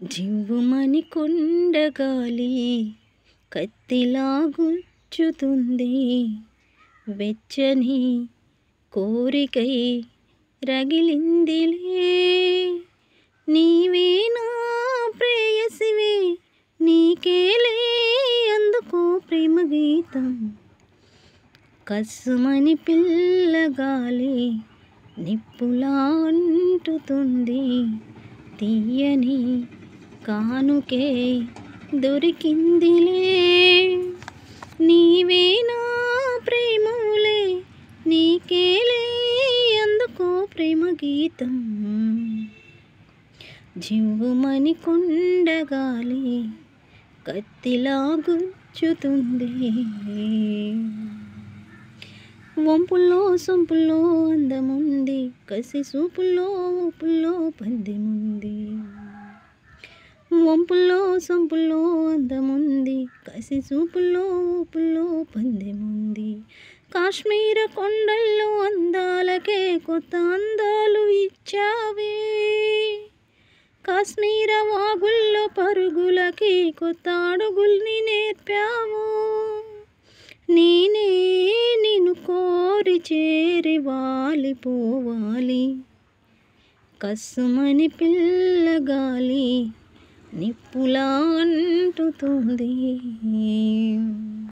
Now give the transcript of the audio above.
జివ్వుమని కొండగాలి కత్తిలా గుచ్చుతుంది. వెచ్చని కోరికై రగిలిందిలే. నీవే నా ప్రేయసివే, నీకేలే అందుకో ప్రేమ గీతం. కస్సుమని పిల్లగాలి నిప్పులా అంటుతుంది. తీయని కానుకే దొరికిందిలే. నీవే నా ప్రేమలే, నీకేలే అందుకో ప్రేమ గీతం. జివ్వుమని కొండగాలి కత్తిలా గుచ్చుతుంది. వంపుల్లో సొంపుల్లో అందముంది, కసి సూపుల్లో ఊపుల్లో పందెముంది. వంపుల్లో సొంపుల్లో అందముంది, కసి సూపుల్లో ఊపుల్లో పందెముంది. కాశ్మీర కొండల్లో అందాలకే కొత్త అందాలు ఇచ్చావే. కాశ్మీర వాగుల్లో పరుగులకి కొత్త అడుగుల్ని నేర్పావు. నేనే నిన్ను కోరి చేరి వాలిపోవాలి. కస్సుమని పిల్లగాలి నిప్పులా అంటుతుంది.